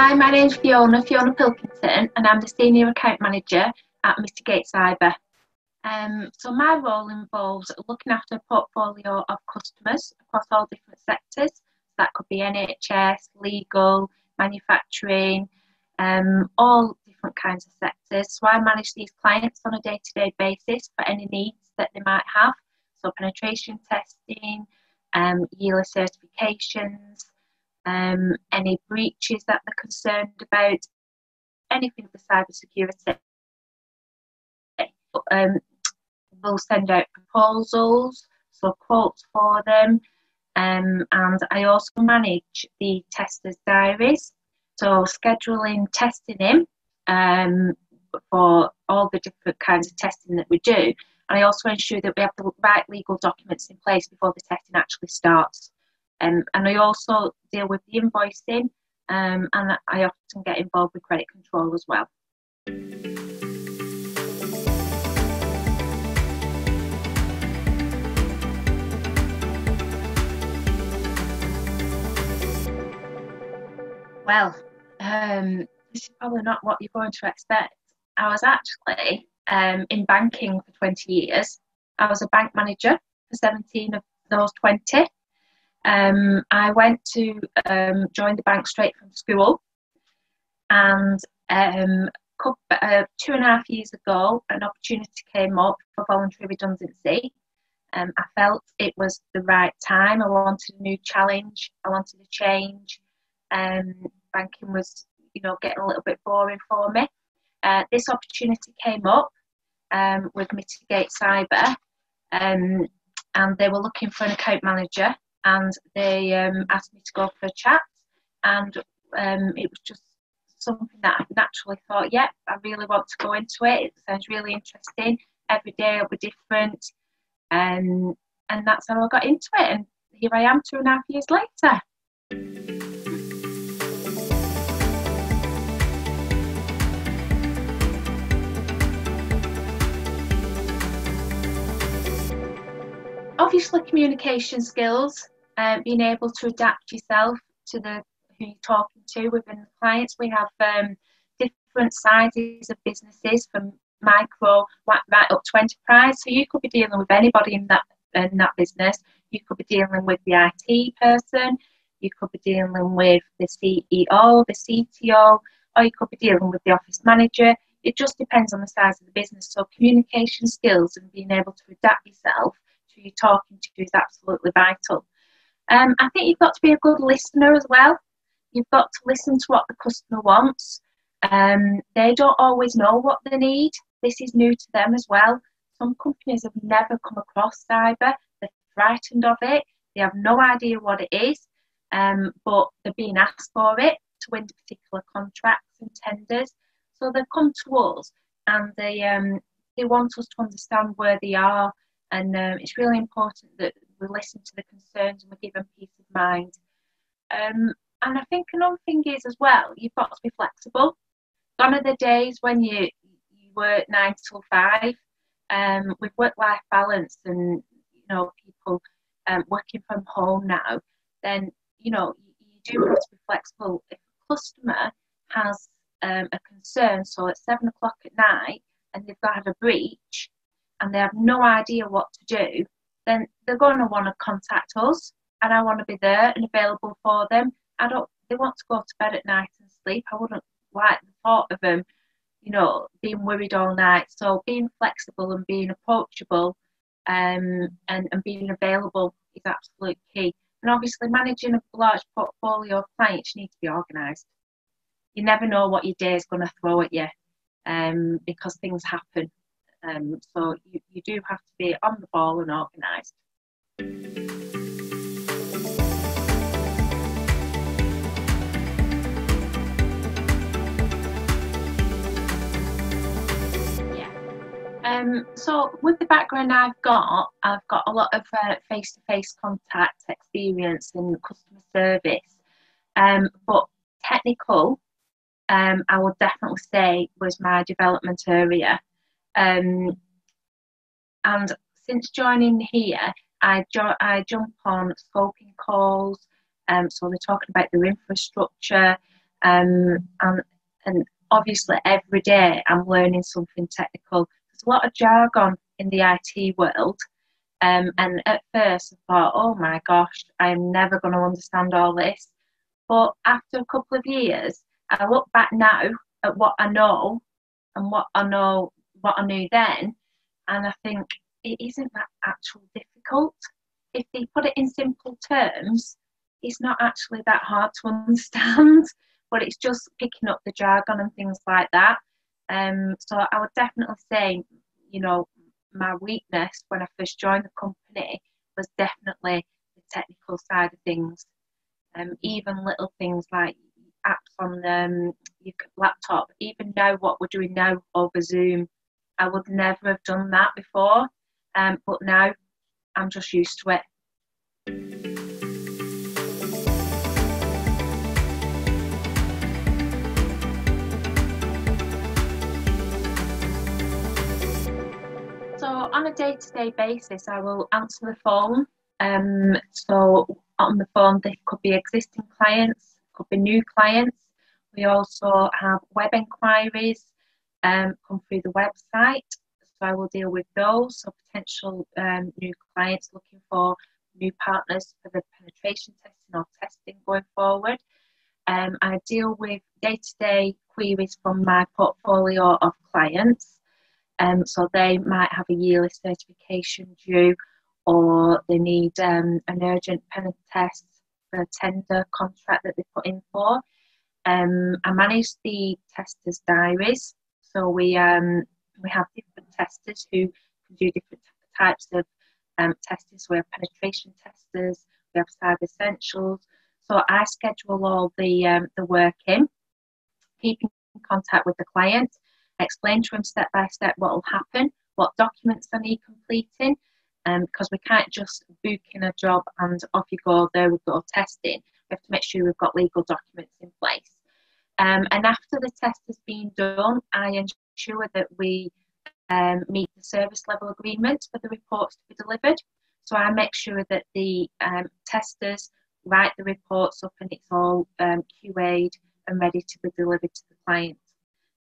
Hi, my name's Fiona Pilkington, and I'm the Senior Account Manager at Mitigate Cyber. So my role involves looking after a portfolio of customers across all different sectors. That could be NHS, legal, manufacturing, all different kinds of sectors. So I manage these clients on a day-to-day basis for any needs that they might have. So penetration testing, yearly certifications, any breaches that they're concerned about, anything for cyber security. We'll send out proposals, so quotes for them, and I also manage the testers' diaries, so scheduling testing in for all the different kinds of testing that we do, and I also ensure that we have the right legal documents in place before the testing actually starts. And I also deal with the invoicing, and I often get involved with credit control as well. Well, this is probably not what you're going to expect. I was actually in banking for 20 years. I was a bank manager for 17 of those 20. I went to join the bank straight from school, and 2.5 years ago, an opportunity came up for voluntary redundancy. I felt it was the right time. I wanted a new challenge. I wanted a change. Banking was, getting a little bit boring for me. This opportunity came up with Mitigate Cyber, and they were looking for an account manager. And they asked me to go for a chat, and it was just something that I naturally thought, yeah, I really want to go into it. It sounds really interesting. Every day will be different, and that's how I got into it. And here I am 2.5 years later. Obviously, communication skills, being able to adapt yourself to who you're talking to within the clients. We have different sizes of businesses, from micro right up to enterprise. So you could be dealing with anybody in that business. You could be dealing with the IT person. You could be dealing with the CEO, the CTO, or you could be dealing with the office manager. It just depends on the size of the business. So communication skills and being able to adapt yourself who you're talking to is absolutely vital. I think you've got to be a good listener as well. You've got to listen to what the customer wants. They don't always know what they need. This is new to them as well. Some companies have never come across cyber. They're frightened of it. They have no idea what it is, but they're being asked for it to win particular contracts and tenders. So they come to us, and they want us to understand where they are. And it's really important that we listen to the concerns and we give them peace of mind. And I think another thing is as well, you've got to be flexible. Gone are the days when you work 9 till 5. With work-life balance and people working from home now, then you do have to be flexible. If a customer has a concern, so at 7 o'clock at night, and they've got to have a breach, and they have no idea what to do, then they're going to want to contact us, and I want to be there and available for them. They want to go to bed at night and sleep. I wouldn't like the thought of them, being worried all night. So being flexible and being approachable, and being available is absolute key. And obviously managing a large portfolio of clients, you need to be organised. You never know what your day is going to throw at you, because things happen. So you do have to be on the ball and organised. So with the background I've got a lot of face-to-face contact experience in customer service, but technical, I would definitely say was my development area. And since joining here, I jump on scoping calls. So they're talking about their infrastructure, And obviously every day I'm learning something technical. There's a lot of jargon in the IT world. And at first I thought, oh my gosh, I'm never going to understand all this. But after a couple of years, I look back now at what I know and what I knew then, and I think it isn't that actually difficult. If they put it in simple terms, it's not actually that hard to understand, but it's just picking up the jargon and things like that. So I would definitely say, you know, my weakness when I first joined the company was definitely the technical side of things. Even little things like apps on your laptop, even now what we're doing now over Zoom, I would never have done that before, but now I'm just used to it. So on a day-to-day basis, I will answer the phone. So on the phone, there could be existing clients, could be new clients. We also have web inquiries come through the website. So I will deal with those. So potential new clients looking for new partners for the penetration testing or testing going forward. I deal with day-to-day queries from my portfolio of clients. So they might have a yearly certification due, or they need an urgent pen test for a tender contract that they put in for. I manage the testers' diaries. So we have different testers who can do different types of testing. So we have penetration testers, we have cyber essentials. So I schedule all the work in, keeping in contact with the client, explain to him step by step what will happen, what documents I need completing, because we can't just book in a job and off you go, there we go, testing. We have to make sure we've got legal documents in place. And after the test has been done, I ensure that we meet the service level agreement for the reports to be delivered. So I make sure that the testers write the reports up and it's all QA'd and ready to be delivered to the client.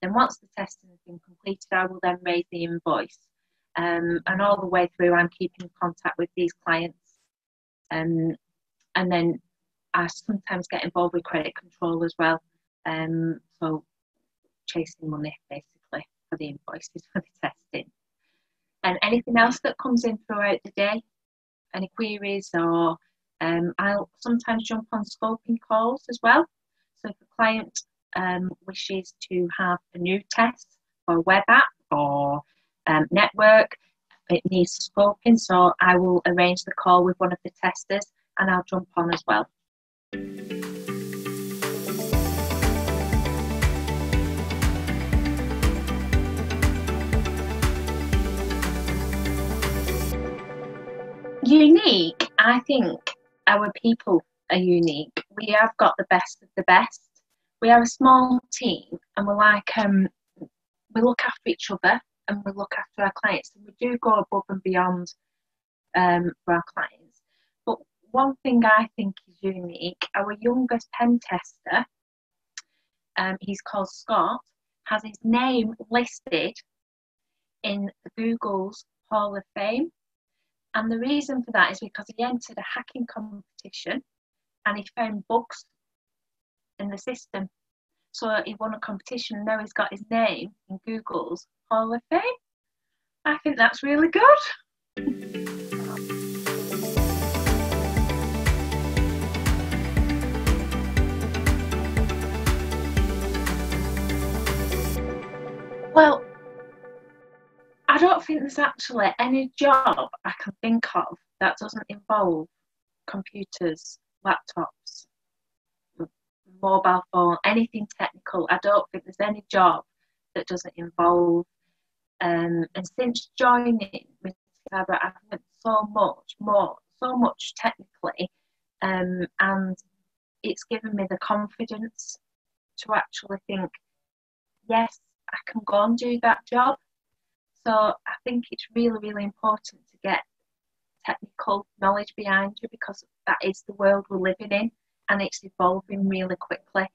Then once the testing has been completed, I will then raise the invoice. And all the way through, I'm keeping in contact with these clients. And then I sometimes get involved with credit control as well. So chasing money, basically, for the invoices for the testing. And anything else that comes in throughout the day, any queries, or I'll sometimes jump on scoping calls as well. So if a client wishes to have a new test for a web app or network, it needs scoping, so I will arrange the call with one of the testers and I'll jump on as well. Unique, I think our people are unique. We have got the best of the best. We are a small team and we're like, we look after each other and we look after our clients, and we do go above and beyond for our clients. But one thing I think is unique, our youngest pen tester, he's called Scott, has his name listed in Google's Hall of Fame. And the reason for that is because he entered a hacking competition and he found bugs in the system. So he won a competition and now he's got his name in Google's Hall of Fame. I think that's really good. Well, I don't think there's actually any job I can think of that doesn't involve computers, laptops, mobile phone, anything technical. I don't think there's any job that doesn't involve. And since joining with Cyber, I've learned so much technically, and it's given me the confidence to actually think, yes, I can go and do that job. So I think it's really, really important to get technical knowledge behind you, because that is the world we're living in and it's evolving really quickly.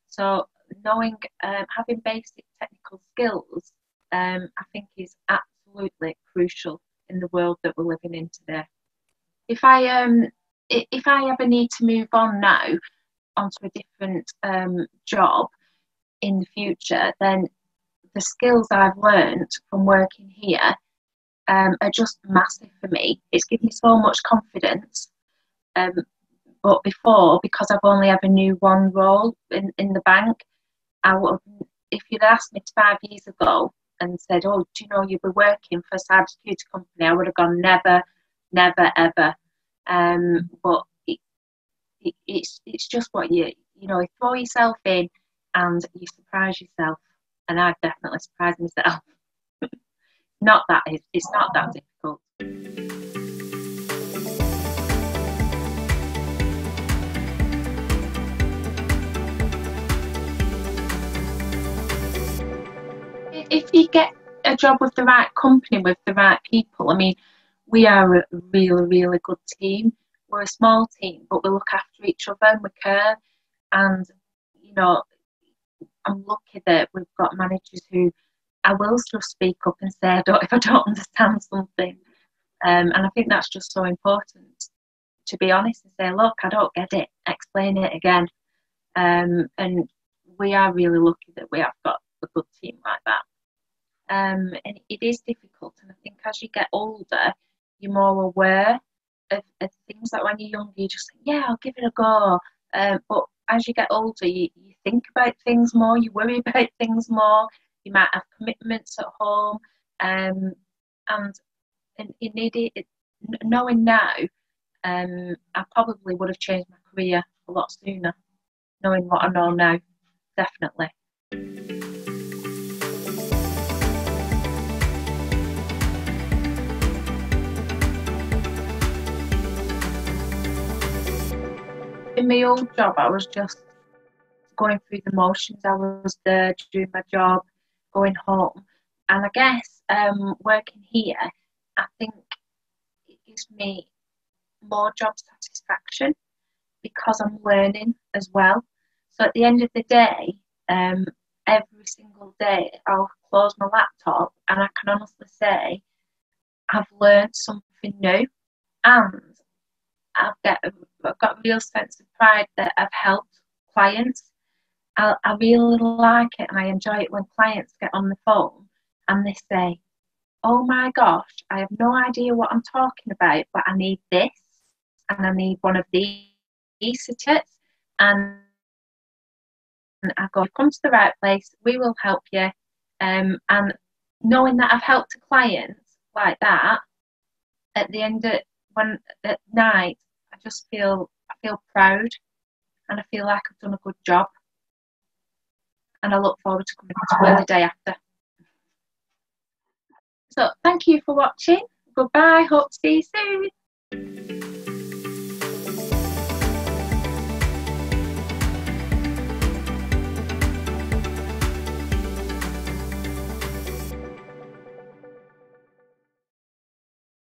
So knowing, having basic technical skills, I think is absolutely crucial in the world that we're living in today. If I ever need to move on now onto a different job in the future, then the skills I've learned from working here are just massive for me. It's given me so much confidence. But before, because I've only ever knew one role in the bank, I would, if you'd asked me 5 years ago and said, "Oh, do you know you'll be working for a cybersecurity company?" I would have gone, "Never, never, ever." But it's just what you throw yourself in and you surprise yourself, and I've definitely surprised myself. It's not that difficult. If you get a job with the right company, with the right people, I mean, we are a really, really good team. We're a small team, but we look after each other and we care. And, I'm lucky that we've got managers who I will just speak up and say if I don't understand something. And I think that's just so important, to be honest, and say, "Look, I don't get it, explain it again." And we are really lucky that we have got a good team like that. And it is difficult, and I think as you get older, you're more aware of things. Like when you're younger, you just think, "Yeah, I'll give it a go." But as you get older, you think about things more, you worry about things more, you might have commitments at home, and you need it. Knowing now, I probably would have changed my career a lot sooner, knowing what I know now, definitely. In my old job, I was just going through the motions. I was there doing my job, going home. And I guess working here, I think it gives me more job satisfaction because I'm learning as well. So at the end of the day, every single day I'll close my laptop and I can honestly say I've learned something new, and I've got a real sense of pride that I've helped clients. I really like it, and I enjoy it when clients get on the phone and they say, "Oh my gosh, I have no idea what I'm talking about, but I need this and I need one of these certificates." And I go, "You've come to the right place, we will help you." And knowing that I've helped a client like that, at the end of at night, I feel proud, and I feel like I've done a good job, and I look forward to coming to work the day after. So thank you for watching. Goodbye. Hope to see you soon.